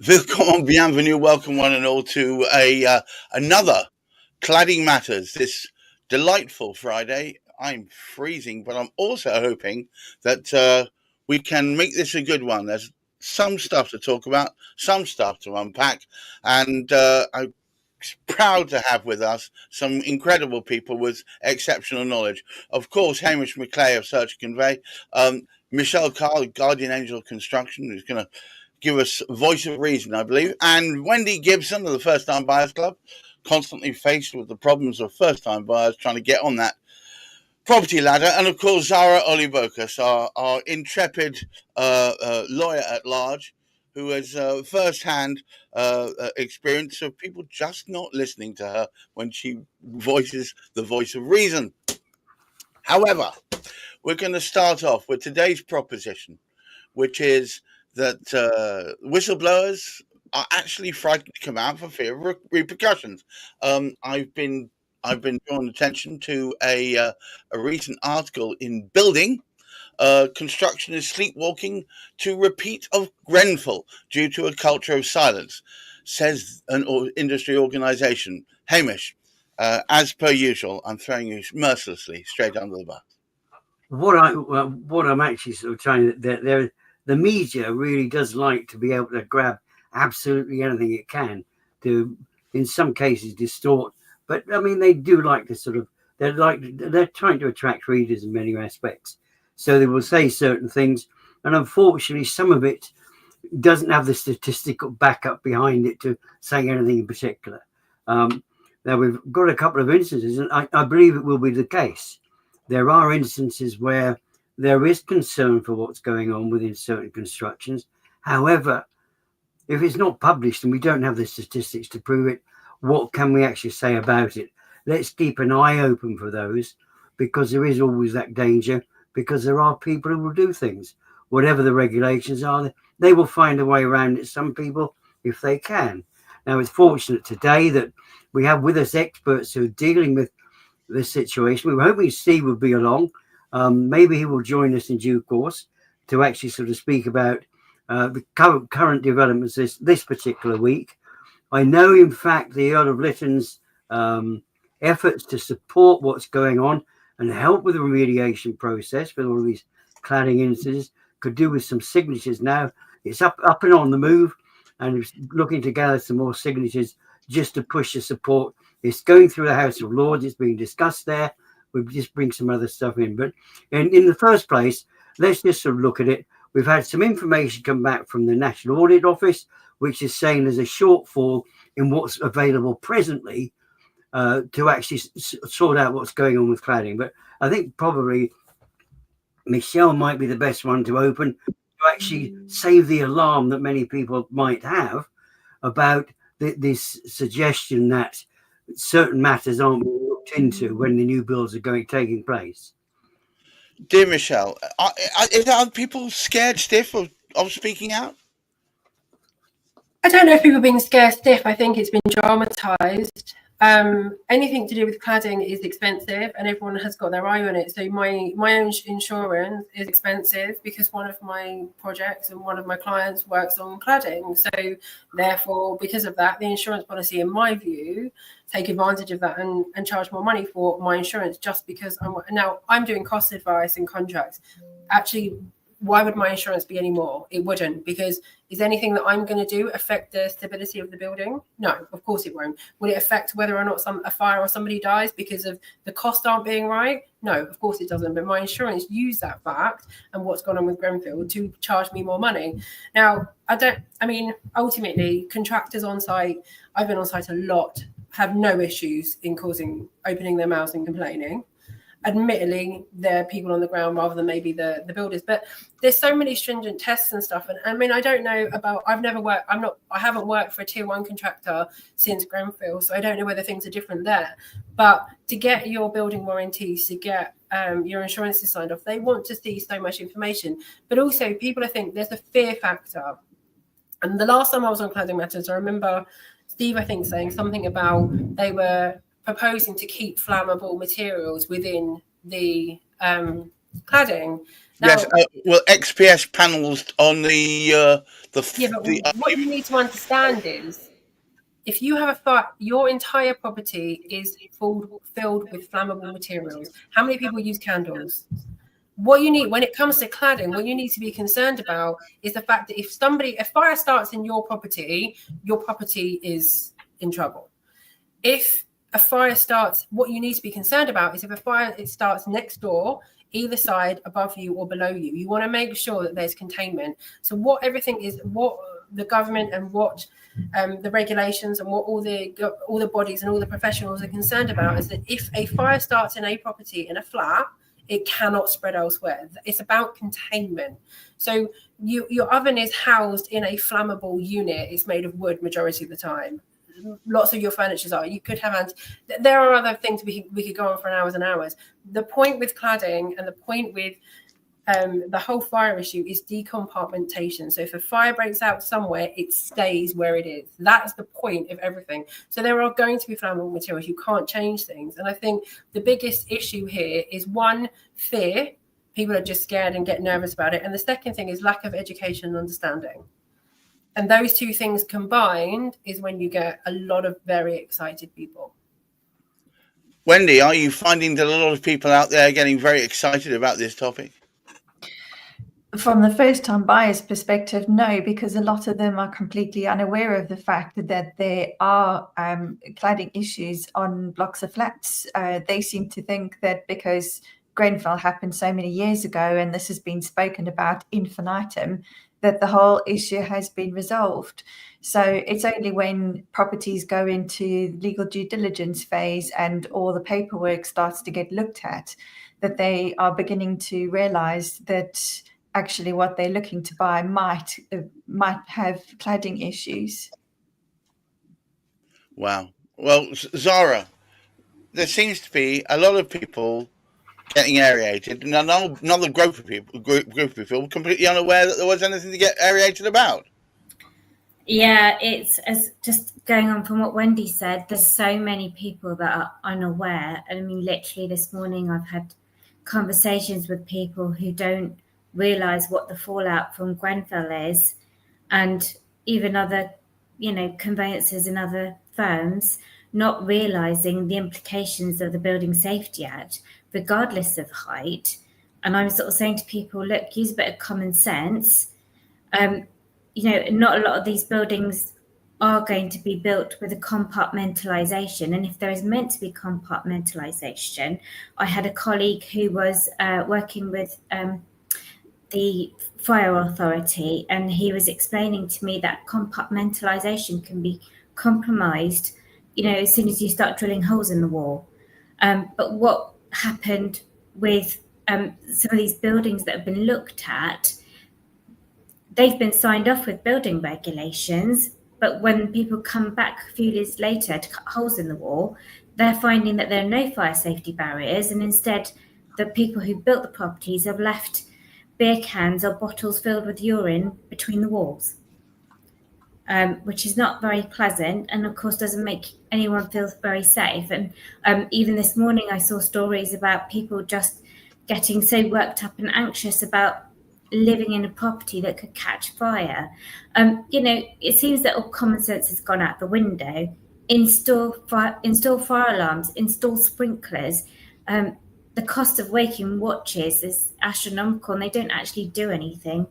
Willkommen, bienvenue, welcome one and all to another Cladding Matters. This delightful Friday. I'm freezing, but I'm also hoping that we can make this a good one. There's some stuff to talk about, some stuff to unpack, and I'm proud to have with us some incredible people with exceptional knowledge. Of course, Hamish McLay of Search and Convey, Michelle Carr, Guardian Angel Construction, who's going to give us voice of reason, I believe, and Wendy Gibson of the First Time Buyers Club, constantly faced with the problems of first-time buyers trying to get on that property ladder, and of course Zahrah Aullybocus, our intrepid lawyer at large, who has first-hand experience of people just not listening to her when she voices the voice of reason. However, we're going to start off with today's proposition, which is that whistleblowers are actually frightened to come out for fear of repercussions. I've been drawing attention to a recent article in Building. Construction is sleepwalking to repeat of Grenfell due to a culture of silence, says an industry organisation. Hamish, as per usual, I'm throwing you mercilessly straight under the bus. What I'm actually sort of trying to the media really does like to be able to grab absolutely anything it can to, in some cases, distort. But I mean, they do like to sort of, they're trying to attract readers in many aspects. So they will say certain things. And unfortunately, some of it doesn't have the statistical backup behind it to say anything in particular. Now, we've got a couple of instances, and I believe it will be the case. There are instances where there is concern for what's going on within certain constructions. However, if it's not published and we don't have the statistics to prove it, what can we actually say about it? Let's keep an eye open for those, because there is always that danger, because there are people who will do things. Whatever the regulations are, they will find a way around it, some people, if they can. Now, it's fortunate today that we have with us experts who are dealing with this situation. We were hoping Steve would be along. Maybe he will join us in due course to actually sort of speak about the current developments this particular week. I know, in fact, the Earl of Lytton's efforts to support what's going on and help with the remediation process with all of these cladding incidents could do with some signatures now. It's up and on the move, and it's looking to gather some more signatures just to push the support. It's going through the House of Lords. It's being discussed there. We'll just bring some other stuff in. But in the first place, let's just sort of look at it. We've had some information come back from the National Audit Office, which is saying there's a shortfall in what's available presently to actually sort out what's going on with cladding. But I think probably Michelle might be the best one to open to actually save the alarm that many people might have about this suggestion that certain matters aren't being looked into when the new bills are taking place. Dear Michelle, are people scared stiff of speaking out? I don't know if people are being scared stiff. I think it's been dramatized. Anything to do with cladding is expensive, and everyone has got their eye on it. So my own insurance is expensive because one of my projects and one of my clients works on cladding. So therefore, because of that, the insurance policy, in my view, take advantage of that and charge more money for my insurance just because I'm doing cost advice and contracts. Actually, why would my insurance be any more? It wouldn't, because is anything that I'm going to do affect the stability of the building? No, of course it won't. Will it affect whether or not a fire or somebody dies because of the cost aren't being right? No, of course it doesn't. But my insurance use that fact and what's gone on with Grenfell to charge me more money. Now, ultimately, contractors on site, I've been on site a lot, have no issues in opening their mouths and complaining. Admittedly, they're people on the ground rather than maybe the builders, but there's so many stringent tests and stuff. And I mean, I don't know about, I haven't worked for a tier 1 contractor since Grenfell, so I don't know whether things are different there. But to get your building warranties, to get your insurances signed off, they want to see so much information. But also, people, I think there's a fear factor. And the last time I was on Cladding Matters, I remember Steve, I think, saying something about they were proposing to keep flammable materials within the cladding. Now, Yes, well, XPS panels on the yeah, but what you need to understand is, if you have a fire, your entire property is filled with flammable materials. How many people use candles? What you need when it comes to cladding, what you need to be concerned about is the fact that if a fire starts in your property is in trouble. If a fire starts, what you need to be concerned about is if a fire starts next door, either side, above you or below you. You want to make sure that there's containment. So what the government and what the regulations and what all the bodies and all the professionals are concerned about is that if a fire starts in a property in a flat, it cannot spread elsewhere. It's about containment. So your oven is housed in a flammable unit. It's made of wood majority of the time. Lots of your furnitures are. You could have, there are other things we could go on for hours and hours. The point with cladding and the point with the whole fire issue is decompartmentation. So if a fire breaks out somewhere, it stays where it is. That's the point of everything. So there are going to be flammable materials. You can't change things. And I think the biggest issue here is, one, fear. People are just scared and get nervous about it. And the second thing is lack of education and understanding. And those two things combined is when you get a lot of very excited people. Wendy, are you finding that a lot of people out there are getting very excited about this topic? From the first-time buyer's perspective, no, because a lot of them are completely unaware of the fact that there are cladding issues on blocks of flats. They seem to think that because Grenfell happened so many years ago, and this has been spoken about infinitum, that the whole issue has been resolved. So it's only when properties go into legal due diligence phase and all the paperwork starts to get looked at that they are beginning to realize that actually what they're looking to buy might have cladding issues. Wow. Well, Zahrah, there seems to be a lot of people getting aerated, and another group of people completely unaware that there was anything to get aerated about. Yeah, it's just going on from what Wendy said. There's so many people that are unaware. I mean, literally this morning I've had conversations with people who don't realise what the fallout from Grenfell is, and even other, conveyancers in other firms not realising the implications of the Building Safety Act, regardless of height. And I'm sort of saying to people, look, use a bit of common sense. Not a lot of these buildings are going to be built with a compartmentalisation. And if there is meant to be compartmentalisation, I had a colleague who was working with the fire authority, and he was explaining to me that compartmentalisation can be compromised, as soon as you start drilling holes in the wall. But what happened with some of these buildings that have been looked at, they've been signed off with building regulations, but when people come back a few years later to cut holes in the wall, they're finding that there are no fire safety barriers, and instead the people who built the properties have left beer cans or bottles filled with urine between the walls, which is not very pleasant, and of course doesn't make anyone feel very safe. And even this morning I saw stories about people just getting so worked up and anxious about living in a property that could catch fire. It seems that all common sense has gone out the window. Install fire alarms, install sprinklers. The cost of waking watches is astronomical, and they don't actually do anything.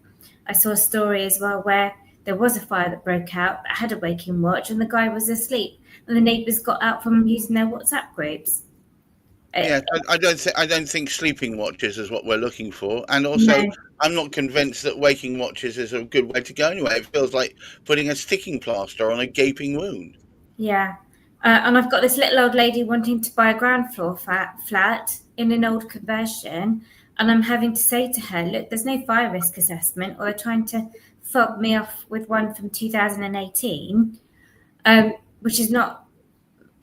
I saw a story as well where there was a fire that broke out that had a waking watch, and the guy was asleep, and the neighbours got out from using their WhatsApp groups. Yeah, I don't think sleeping watches is what we're looking for, and also no. I'm not convinced that waking watches is a good way to go anyway. It feels like putting a sticking plaster on a gaping wound. Yeah, and I've got this little old lady wanting to buy a ground floor flat in an old conversion, and I'm having to say to her, look, there's no fire risk assessment, or they're trying to fob me off with one from 2018, which is not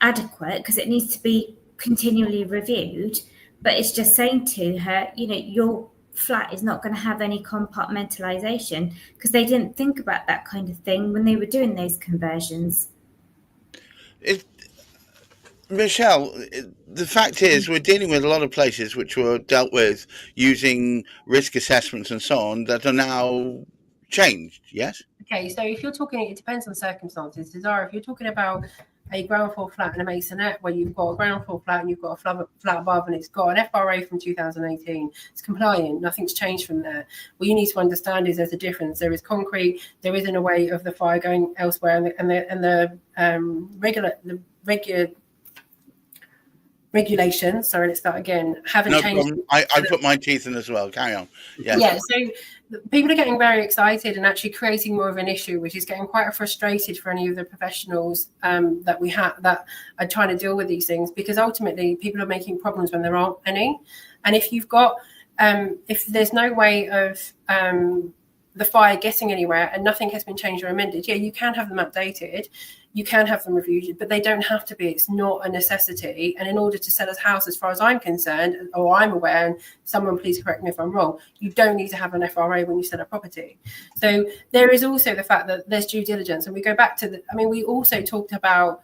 adequate because it needs to be continually reviewed. But it's just saying to her, your flat is not going to have any compartmentalisation, because they didn't think about that kind of thing when they were doing those conversions. Michelle, the fact is we're dealing with a lot of places which were dealt with using risk assessments and so on that are now changed, yes? Okay, so if you're talking, it depends on circumstances. Zahrah, if you're talking about a ground floor flat and a masonette where you've got a ground floor flat and you've got a flat above and it's got an FRA from 2018, it's compliant, nothing's changed from there. What you need to understand is there's a difference. There is concrete, there isn't a way of the fire going elsewhere, and the regulations, sorry, let's start again, haven't changed. Problem. I put my teeth in as well. Carry on. Yes. Yeah, so people are getting very excited and actually creating more of an issue, which is getting quite frustrated for any of the professionals that we have that are trying to deal with these things, because ultimately people are making problems when there aren't any. And if you've got, if there's no way of the fire getting anywhere and nothing has been changed or amended, yeah, you can have them updated, you can have them reviewed, but they don't have to be. It's not a necessity. And in order to sell a house, as far as I'm concerned, or I'm aware, and someone please correct me if I'm wrong, you don't need to have an FRA when you sell a property. So there is also the fact that there's due diligence. And we go back to we also talk about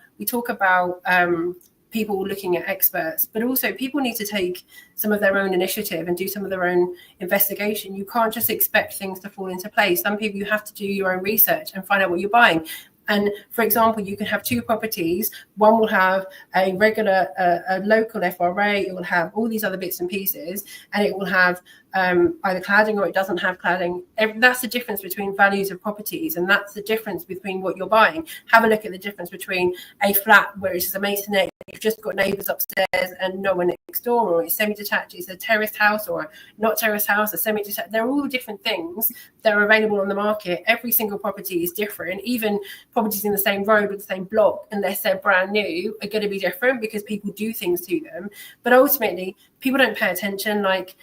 people looking at experts, but also people need to take some of their own initiative and do some of their own investigation. You can't just expect things to fall into place. Some people, you have to do your own research and find out what you're buying. And for example, you can have two properties. One will have a regular, a local FRA. It will have all these other bits and pieces, and it will have either cladding or it doesn't have cladding. That's the difference between values of properties, and that's the difference between what you're buying. Have a look at the difference between a flat where it's a masonette, you've just got neighbours upstairs and no one next door, or it's semi-detached, it's a terraced house, or not terraced house, a semi-detached. They're all different things that are available on the market. Every single property is different. Even properties in the same road with the same block, unless they're brand new, are going to be different because people do things to them. But ultimately, people don't pay attention. Like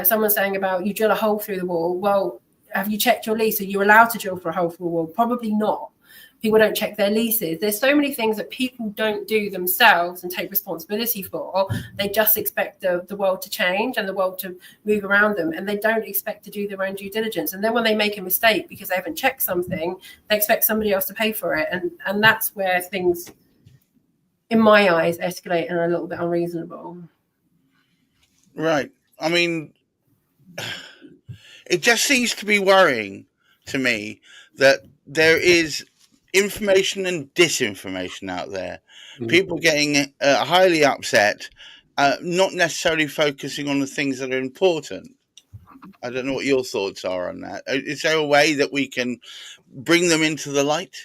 someone's saying about you drill a hole through the wall. Well, have you checked your lease? Are you allowed to drill for a hole through a wall? Probably not. People don't check their leases. There's so many things that people don't do themselves and take responsibility for. They just expect the world to change and the world to move around them, and they don't expect to do their own due diligence. And then when they make a mistake because they haven't checked something, they expect somebody else to pay for it. And that's where things, in my eyes, escalate and are a little bit unreasonable. Right. I mean, it just seems to be worrying to me that there is information and disinformation out there. People getting highly upset, not necessarily focusing on the things that are important. I don't know what your thoughts are on that. Is there a way that we can bring them into the light?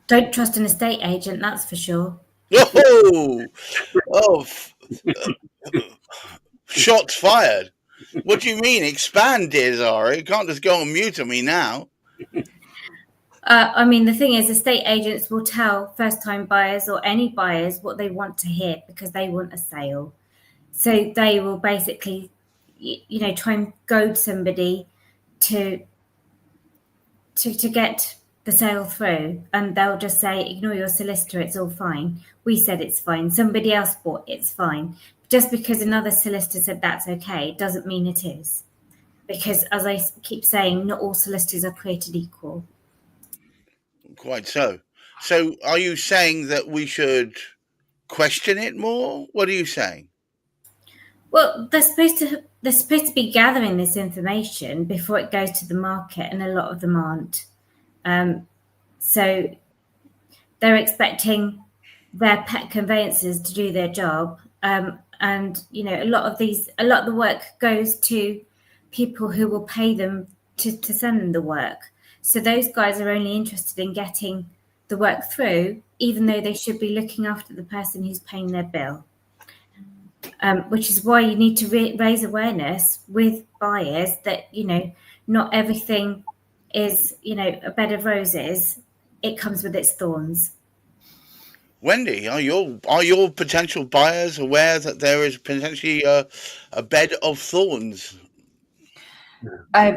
Don't trust an estate agent, that's for sure. Shots fired. What do you mean? Expand, dear Zahrah. You can't just go on mute on me now. I mean, the thing is, estate agents will tell first-time buyers or any buyers what they want to hear because they want a sale. So they will basically, try and goad somebody to get the sale through, and they'll just say, ignore your solicitor, it's all fine. We said it's fine. Somebody else bought it's fine. Just because another solicitor said that's okay, doesn't mean it is. Because as I keep saying, not all solicitors are created equal. Quite so. So are you saying that we should question it more? What are you saying? Well, they're supposed to be gathering this information before it goes to the market, and a lot of them aren't. So they're expecting their pet conveyancers to do their job. And a lot of the work goes to people who will pay them to send them the work. So those guys are only interested in getting the work through, even though they should be looking after the person who's paying their bill. Which is why you need to raise awareness with buyers that, not everything is, a bed of roses. It comes with its thorns. Wendy, are your potential buyers aware that there is potentially a bed of thorns?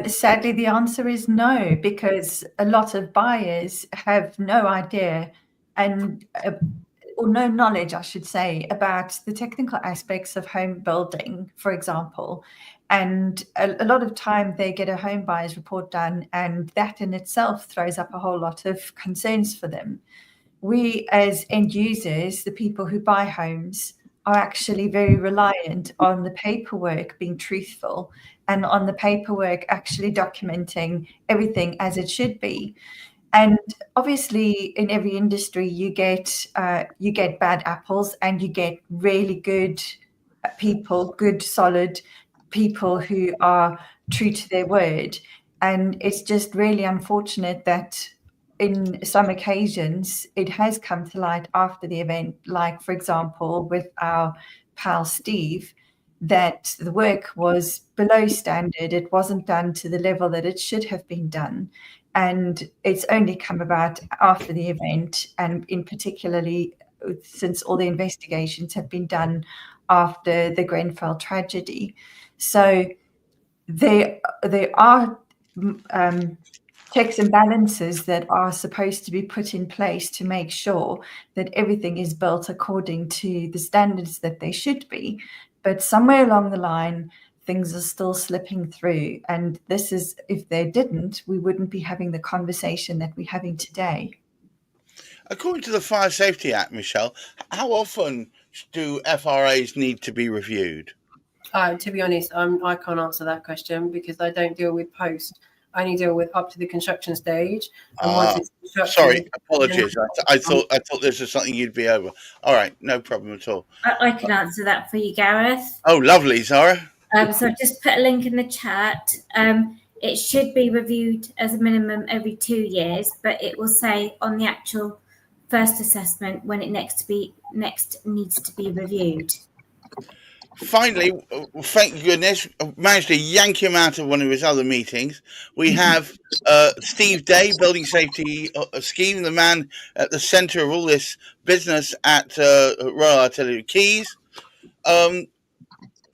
Sadly, the answer is no, because a lot of buyers have no idea or no knowledge, I should say, about the technical aspects of home building, for example. And a lot of time they get a home buyer's report done, and that in itself throws up a whole lot of concerns for them. we as end users, the people who buy homes, are actually very reliant on the paperwork being truthful and on the paperwork actually documenting everything as it should be. And obviously, in every industry, you get bad apples, and you get really good people, good solid people who are true to their word. And it's just really unfortunate that in some occasions it has come to light after the event, like, for example, with our pal Steve, that the work was below standard. It wasn't done to the level that it should have been done. And it's only come about after the event, and in particularly since all the investigations have been done after the Grenfell tragedy. So there are checks and balances that are supposed to be put in place to make sure that everything is built according to the standards that they should be. But somewhere along the line, things are still slipping through. And this is, if they didn't, we wouldn't be having the conversation that we're having today. According to the Fire Safety Act, Michelle, how often do FRAs need to be reviewed? To be honest, I can't answer that question because I don't deal with post. I only deal with up to the construction stage. And once it's construction, sorry, apologies. I thought this was something you'd be over. All right, no problem at all. I can answer that for you, Gareth. Oh, lovely, Zahrah. So I've just put a link in the chat. It should be reviewed as a minimum every 2 years, but it will say on the actual first assessment when it next needs to be reviewed. Finally, thank goodness, I managed to yank him out of one of his other meetings. We have Steve Day, Building Safety Scheme, the man at the centre of all this business at Royal Artillery Quays.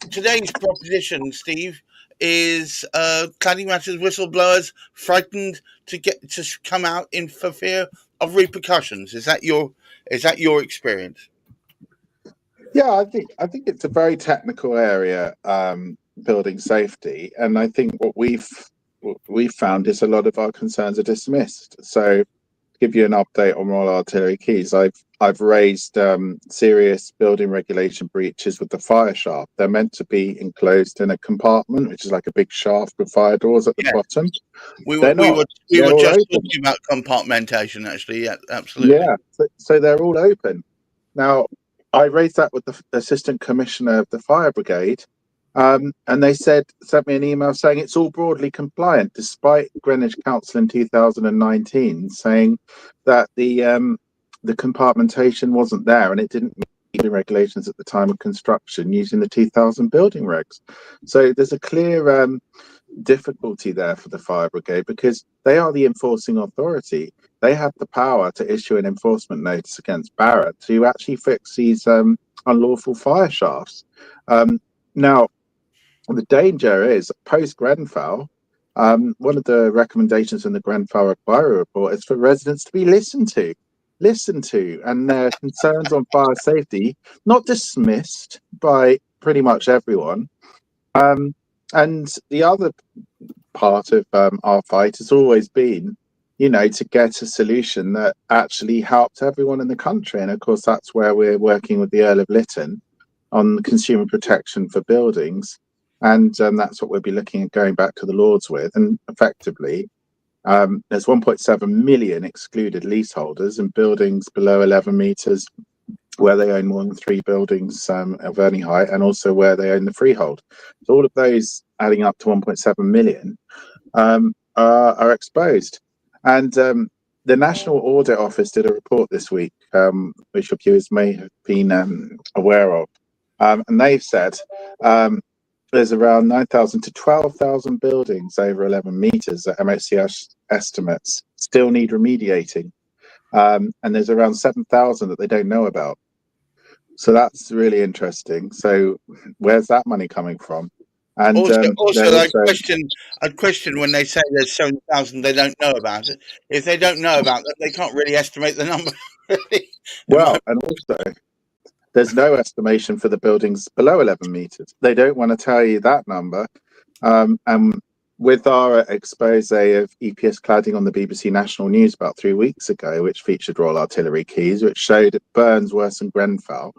Today's proposition, Steve, is Cladding Matters whistleblowers frightened to come out for fear of repercussions. Is that your experience? Yeah, I think it's a very technical area, building safety, and I think what we've found is a lot of our concerns are dismissed. So, to give you an update on Royal Artillery Quays, I've raised serious building regulation breaches with the fire shaft. They're meant to be enclosed in a compartment, which is like a big shaft with fire doors at the bottom. We were just talking about compartmentation, actually. Yeah, absolutely. Yeah, so they're all open now. I raised that with the Assistant Commissioner of the Fire Brigade, and they sent me an email saying it's all broadly compliant, despite Greenwich Council in 2019 saying that the compartmentation wasn't there and it didn't meet the regulations at the time of construction using the 2000 building regs. So there's a clear difficulty there for the Fire Brigade because they are the enforcing authority. They have the power to issue an enforcement notice against Barratt to actually fix these unlawful fire shafts. Now, the danger is post-Grenfell, one of the recommendations in the Grenfell Inquiry Report is for residents to be listened to, and their concerns on fire safety not dismissed by pretty much everyone. And the other part of our fight has always been, to get a solution that actually helped everyone in the country. And of course, that's where we're working with the Earl of Lytton on consumer protection for buildings. And that's what we'll be looking at going back to the Lords with. And effectively, there's 1.7 million excluded leaseholders in buildings below 11 metres where they own more than 3 buildings of any height, and also where they own the freehold. So all of those adding up to 1.7 million are exposed. And the National Audit Office did a report this week, which your viewers may have been aware of. And they've said there's around 9,000 to 12,000 buildings over 11 metres that MHCS estimates still need remediating. And there's around 7,000 that they don't know about. So that's really interesting. So where's that money coming from? And I'd question when they say there's 7,000 they don't know about it. If they don't know about it, they can't really estimate the number. Well, and also there's no estimation for the buildings below 11 metres. They don't want to tell you that number. And with our expose of EPS cladding on the BBC National News about 3 weeks ago, which featured Royal Artillery Quays, which showed it burns worse than Grenfell.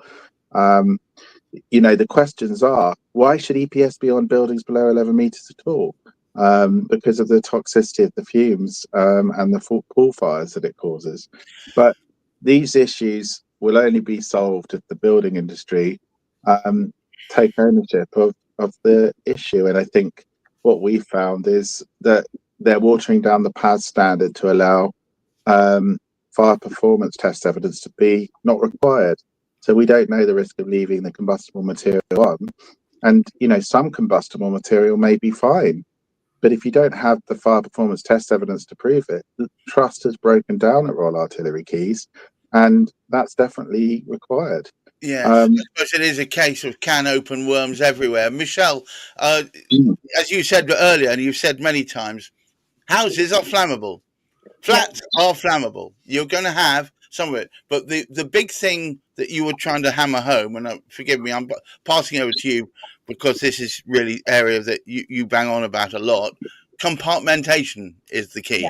The questions are, why should EPS be on buildings below 11 metres at all? Because of the toxicity of the fumes and the pool fires that it causes. But these issues will only be solved if the building industry take ownership of the issue. And I think what we found is that they're watering down the PAS standard to allow fire performance test evidence to be not required. So we don't know the risk of leaving the combustible material on. And, some combustible material may be fine. But if you don't have the fire performance test evidence to prove it, the trust has broken down at Royal Artillery Quays, and that's definitely required. Yeah, I suppose it is a case of can open worms everywhere. Michelle, as you said earlier, and you've said many times, houses are flammable. Flats are flammable. You're going to have some of it. But the big thing that you were trying to hammer home, and forgive me, I'm passing over to you because this is really area that you bang on about a lot. Compartmentation is the key.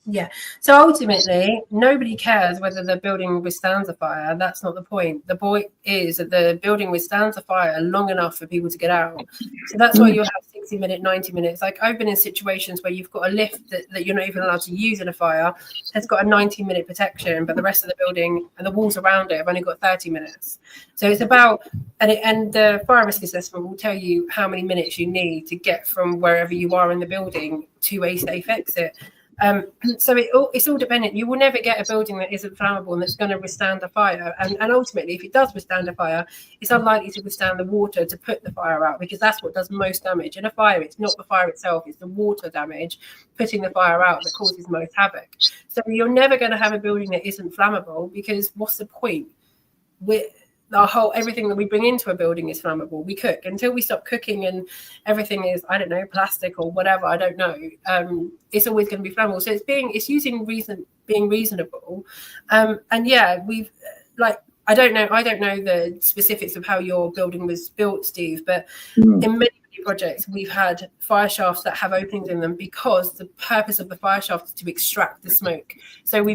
Yeah. So ultimately, nobody cares whether the building withstands a fire. That's not the point. The point is that the building withstands a fire long enough for people to get out. So that's why you'll have 60 minutes, 90 minutes. Like I've been in situations where you've got a lift that you're not even allowed to use in a fire. It's got a 90-minute protection, but the rest of the building and the walls around it have only got 30 minutes. So it's about, and the fire risk assessment will tell you how many minutes you need to get from wherever you are in the building to a safe exit. So it's all dependent. You will never get a building that isn't flammable and that's going to withstand a fire. And ultimately, if it does withstand a fire, it's unlikely to withstand the water to put the fire out, because that's what does most damage. In a fire, it's not the fire itself, it's the water damage putting the fire out that causes most havoc. So you're never going to have a building that isn't flammable, because what's the point? Everything that we bring into a building is flammable. We cook until we stop cooking and everything is, I don't know, plastic or whatever, I don't know. It's always going to be flammable. So it's using reason, being reasonable. And yeah, I don't know the specifics of how your building was built, Steve, but in many projects we've had fire shafts that have openings in them because the purpose of the fire shaft is to extract the smoke. So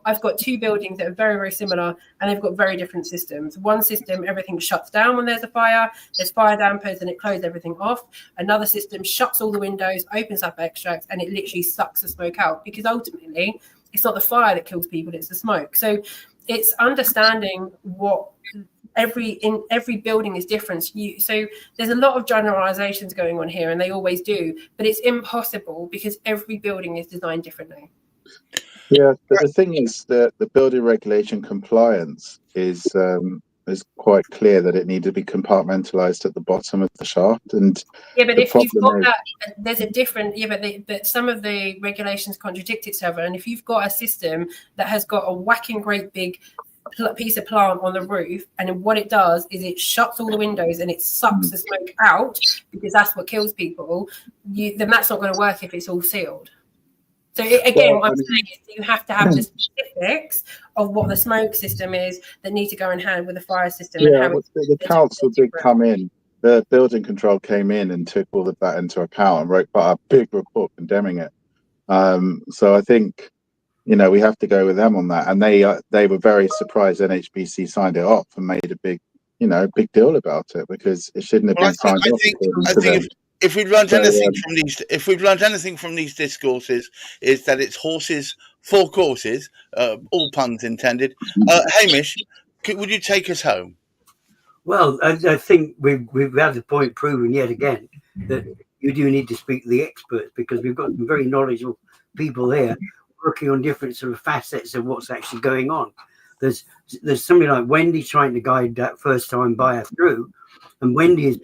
I've got two buildings that are very, very similar, and they've got very different systems. One system, everything shuts down when there's a fire, there's fire dampers and it closes everything off. Another system shuts all the windows, opens up extracts, and it literally sucks the smoke out, because ultimately it's not the fire that kills people, it's the smoke. So it's understanding what every building is different. So there's a lot of generalizations going on here, and they always do, but it's impossible because every building is designed differently. Yeah, but the thing is that the building regulation compliance is quite clear that it needs to be compartmentalized at the bottom of the shaft. And yeah, but if you've got that, there's a different. Yeah, but some of the regulations contradict each other. And if you've got a system that has got a whacking great big piece of plant on the roof, and what it does is it shuts all the windows and it sucks the smoke out, because that's what kills people, then that's not going to work if it's all sealed. So what I'm saying is you have to have the specifics of what the smoke system is that need to go in hand with the fire system. Yeah, and how the council did come in. The building control came in and took all of that into account and wrote quite a big report condemning it. So I think, we have to go with them on that. And they were very surprised NHBC signed it off and made a big deal about it, because it shouldn't have been signed off. I think if we've learned anything from these discourses, is that it's horses for courses, all puns intended. Hamish, would you take us home? Well, I think we've had the point proven yet again that you do need to speak to the experts, because we've got some very knowledgeable people there working on different sort of facets of what's actually going on. There's somebody like Wendy trying to guide that first-time buyer through, and Wendy,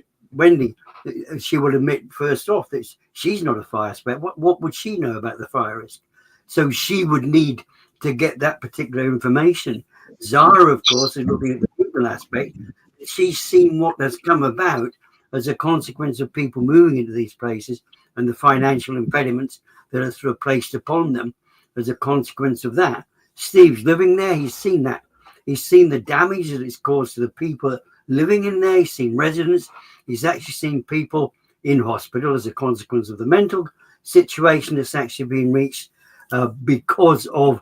she will admit first off that she's not a fire spec. What would she know about the fire risk? So she would need to get that particular information. Zahrah, of course, is looking at the people aspect. She's seen what has come about as a consequence of people moving into these places and the financial impediments that are sort of placed upon them as a consequence of that. Steve's living there. He's seen that. He's seen the damage that it's caused to the people living in there. He's seen residents. He's actually seen people in hospital as a consequence of the mental situation that's actually been reached because of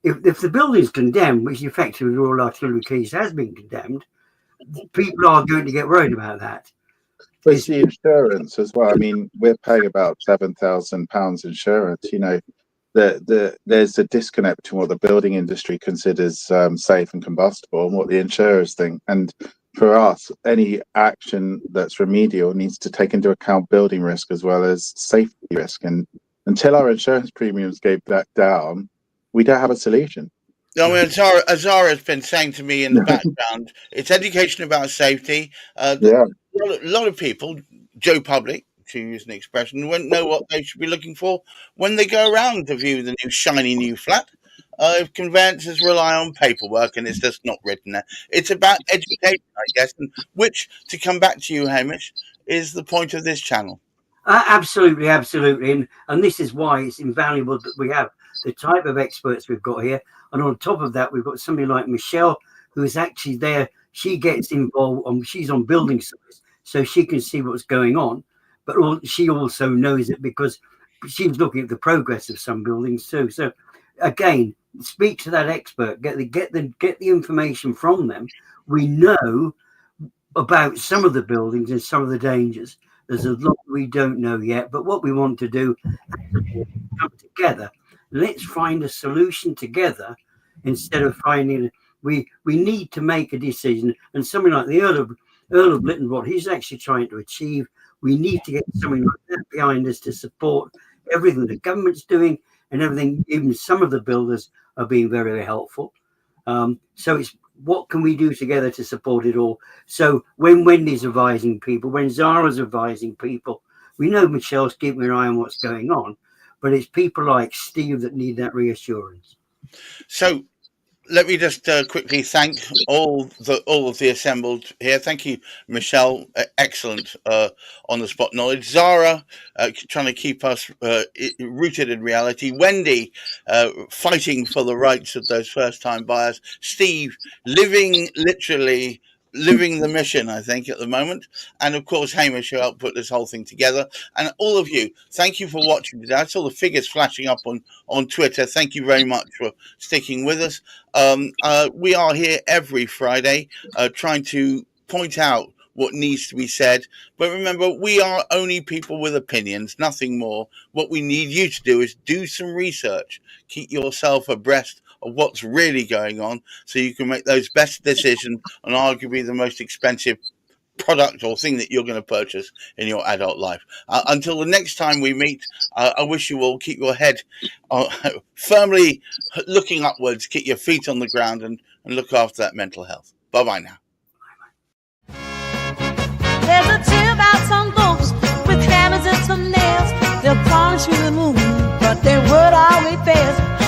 if the building's condemned, which effectively the Royal Artillery Quays has been condemned, people are going to get worried about that. It's the insurance as well. I mean, we're paying about £7,000 insurance. You know, there's a disconnect between what the building industry considers safe and combustible and what the insurers think. And for us, any action that's remedial needs to take into account building risk as well as safety risk. And until our insurance premiums go back down, we don't have a solution. I mean, Zahrah has been saying to me in the background, it's education about safety. A lot of people, Joe Public, to use an expression, won't know what they should be looking for when they go around to view the new shiny new flat. If conveyancers rely on paperwork and it's just not written there. It's about education, I guess, and which, to come back to you, Hamish, is the point of this channel. Absolutely. And this is why it's invaluable that we have the type of experts we've got here. And on top of that, we've got somebody like Michelle, who is actually there. She gets involved, she's on building sites, so she can see what's going on. But she also knows it because she's looking at the progress of some buildings too. So again, speak to that expert, get the information from them. We know about some of the buildings and some of the dangers. There's a lot we don't know yet, but what we want to do is come together. Let's find a solution together instead of finding. We need to make a decision, and something like the Earl of Lytton, what he's actually trying to achieve, we need to get something like that behind us to support everything the government's doing and everything. Even some of the builders are being very, very helpful. So it's what can we do together to support it all? So when Wendy's advising people, when Zahrah's advising people, we know Michelle's keeping an eye on what's going on, but it's people like Steve that need that reassurance. So let me just quickly thank all of the assembled here. Thank you, Michelle. Excellent on the spot knowledge. Zahrah, trying to keep us rooted in reality. Wendy, fighting for the rights of those first-time buyers. Steve, literally living the mission, I think, at the moment. And of course, Hamish, who helped put this whole thing together. And all of you, thank you for watching today. I saw the figures flashing up on Twitter. Thank you very much for sticking with us. We are here every Friday trying to point out what needs to be said. But remember, we are only people with opinions, nothing more. What we need you to do is do some research. Keep yourself abreast of what's really going on so you can make those best decisions on arguably the most expensive product or thing that you're going to purchase in your adult life. Until the next time we meet, I wish you all keep your head firmly looking upwards, keep your feet on the ground and look after that mental health. Bye-bye now. There's a tale about some folks with hammers and some nails. They'll plunge through the moon, but their word always fails.